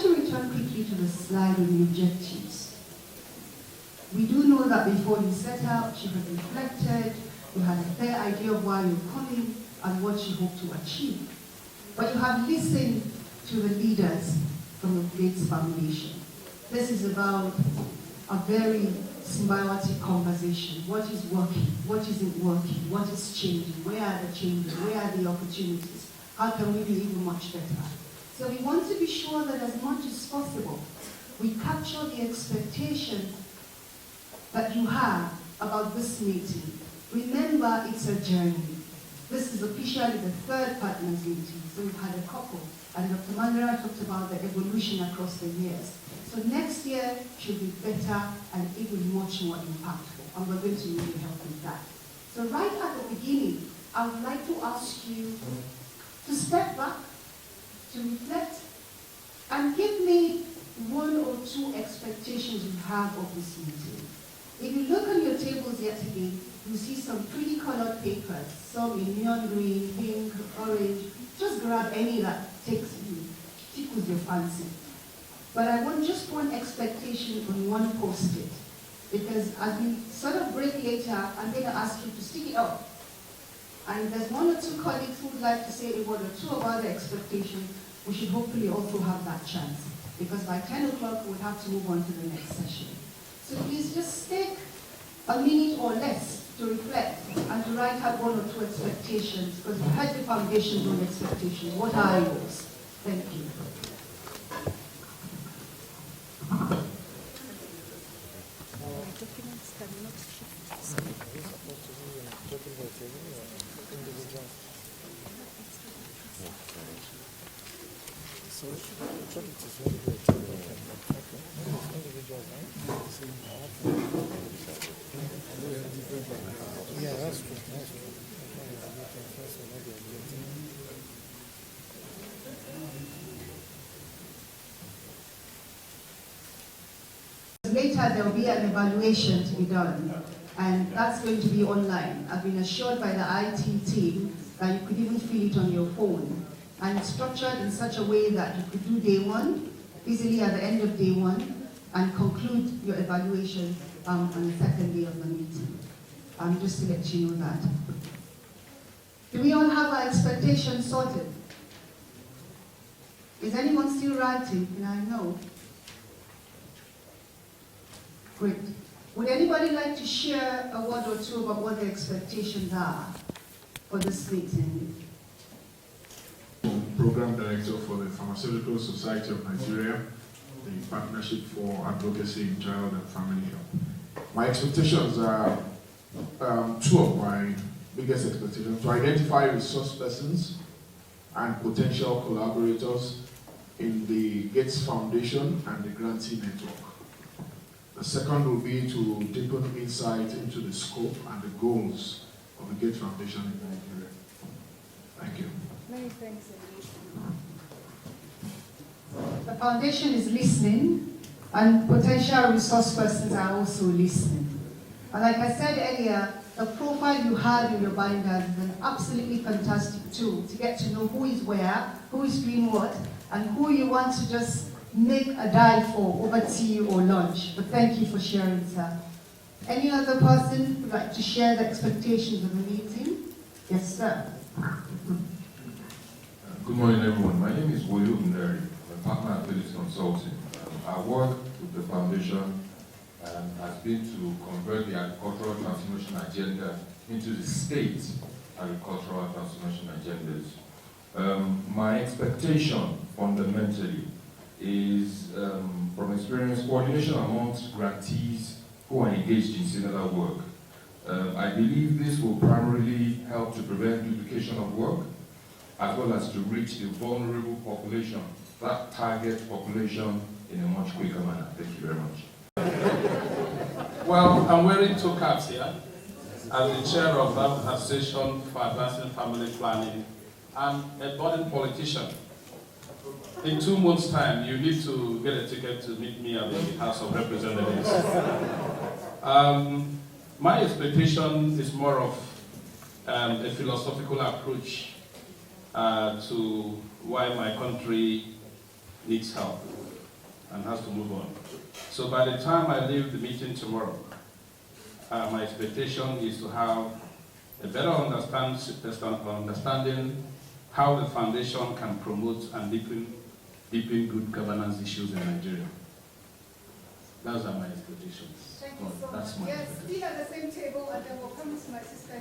to return quickly to the slide on the objectives. We do know that before you set out, you have reflected, you had a fair idea of why you're coming and what you hope to achieve. But you have listened to the leaders from the Gates Foundation. This is about a very symbiotic conversation. What is working? What isn't working? What is changing? Where are the changes? Where are the opportunities? How can we be even much better? So we want to be sure that as much as possible, we capture the expectation that you have about this meeting. Remember, it's a journey. This is officially the third partners meeting, so we've had a couple, and Dr. Mandara talked about the evolution across the years. So next year should be better and even much more impactful, and we're going to really help with that. So right at the beginning, I would like to ask you to step back, to reflect, and give me one or two expectations you have of this meeting. If you look on your tables yet again, you see some pretty colored papers, some in neon green, pink, orange. Just grab any that tickles your fancy. But I want just one expectation on one post-it, because as we sort of break later, I'm going to ask you to stick it up. And there's one or two colleagues who would like to say a word or two about the expectation. We should hopefully also have that chance, because by 10 o'clock we'll have to move on to the next session. So please just take a minute or less to reflect and to write out one or two expectations, because we had the foundations on expectations. What are yours? Thank you. Yeah, that's true. Later, there will be an evaluation to be done, and that's going to be online. I've been assured by the IT team that you could even fill it on your phone, and it's structured in such a way that you could do day one, easily at the end of day one, and conclude your evaluation on the second day of the meeting. Just to let you know that. Do we all have our expectations sorted? Is anyone still writing? Can I know? Great. Would anybody like to share a word or two about what the expectations are for this meeting? Program Director for the Pharmaceutical Society of Nigeria, the Partnership for Advocacy in Child and Family Health. My expectations are two of my biggest expectations: to identify resource persons and potential collaborators in the Gates Foundation and the grantee network. The second will be to deepen insight into the scope and the goals of the Gates Foundation in Nigeria. Thank you. Many thanks. The foundation is listening, and potential resource persons are also listening. And like I said earlier, the profile you have in your binders is an absolutely fantastic tool to get to know who is where, who is doing what, and who you want to just make a dive for over tea or lunch. But thank you for sharing, sir. Any other person would like to share the expectations of the meeting? Yes, sir. Good morning, everyone. My name is Woyo Nderi. I'm a partner at Phillips Consulting. Our work with the foundation has been to convert the agricultural transformation agenda into the state agricultural transformation agendas. My expectation, fundamentally, is, from experience, coordination amongst grantees who are engaged in similar work. I believe this will primarily help to prevent duplication of work, as well as to reach the vulnerable population, that target population, in a much quicker manner. Thank you very much. Well, I'm wearing two caps here. As the chair of the Association for Advancing Family Planning, I'm a budding politician. In 2 months' time, you need to get a ticket to meet me at the House of Representatives. My expectation is more of a philosophical approach to why my country needs help. and has to move on. So by the time I leave the meeting tomorrow, my expectation is to have a better understanding how the foundation can promote and deepen good governance issues in Nigeria. Those are my expectations. Thank you so That's much. my Yes, still at the same table, and then we'll come to my sister.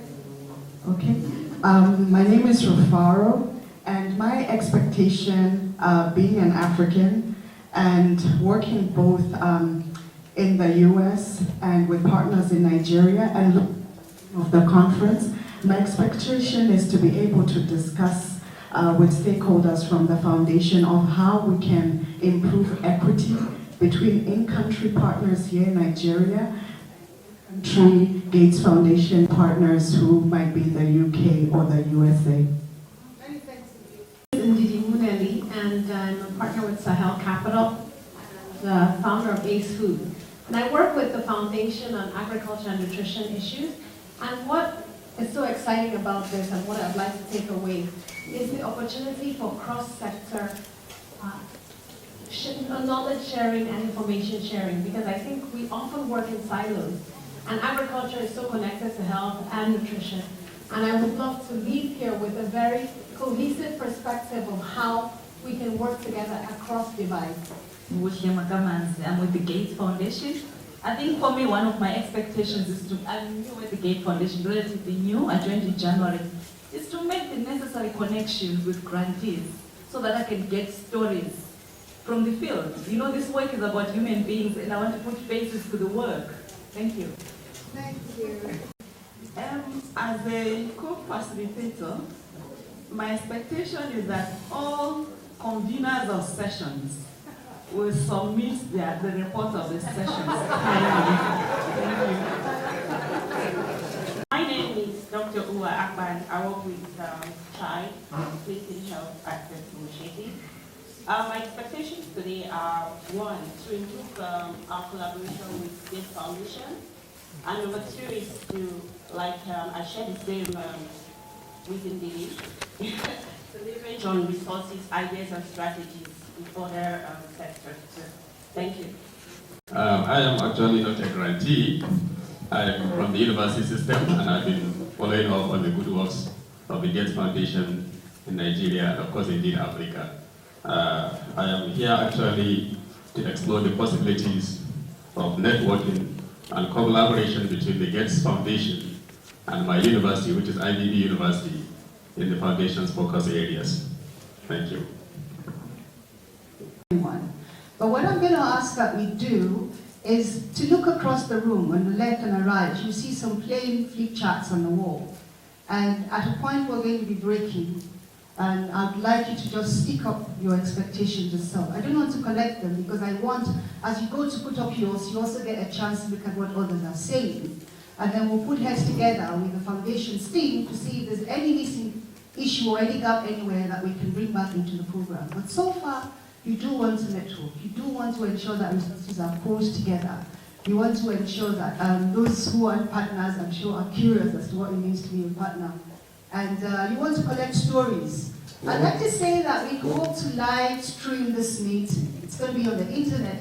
Okay. My name is Rufaro, and my expectation, being an African and working both in the U.S. and with partners in Nigeria and of the conference, my expectation is to be able to discuss with stakeholders from the foundation of how we can improve equity between in-country partners here in Nigeria, country Gates Foundation partners who might be the UK or the USA. Many thanks to you. I'm Didi Muneli, and I'm a partner with Sahel Capital, the founder of Ace Food. And I work with the foundation on agriculture and nutrition issues. And what is so exciting about this and what I'd like to take away is the opportunity for cross-sector knowledge sharing and information sharing, because I think we often work in silos, and agriculture is so connected to health and nutrition. And I would love to leave here with a very cohesive perspective of how we can work together across divides. I'm with the Gates Foundation. I think for me, one of my expectations is to, I'm new with the Gates Foundation, relatively new, I joined in January, is to make the necessary connections with grantees so that I can get stories from the field. You know, this work is about human beings, and I want to put faces to the work. Thank you. Thank you. As a co-facilitator, my expectation is that all conveners of sessions will submit the report of the sessions. Thank you. My name is Dr. Uwa Akban. I work with CHI, Clinton Health Access Initiative. My expectations today are, one, to improve our collaboration with Gates Foundation, and number two is to, like I share the same within the to leverage on resources, ideas, and strategies in other sectors. So, thank you. I am actually not a grantee. I'm from the university system, and I've been following up on the good works of the Gates Foundation in Nigeria and, of course, indeed Africa. I am here actually to explore the possibilities of networking and collaboration between the Gates Foundation and my university, which is IBB University, in the foundation's focus areas. Thank you. But what I'm going to ask that we do is to look across the room on the left and the right. You see some plain flip charts on the wall. And at a point we're going to be breaking, and I'd like you to just stick up your expectations yourself. I don't want to collect them because I want, as you go to put up yours, you also get a chance to look at what others are saying. And then we'll put heads together with the foundation's team to see if there's any missing issue or any gap anywhere that we can bring back into the program. But so far, you do want to network. You do want to ensure that resources are pulled together. You want to ensure that those who are partners, I'm sure, are curious as to what it means to be a partner. And you want to collect stories. I'd like to say that we hope to live stream this meeting. It's going to be on the internet.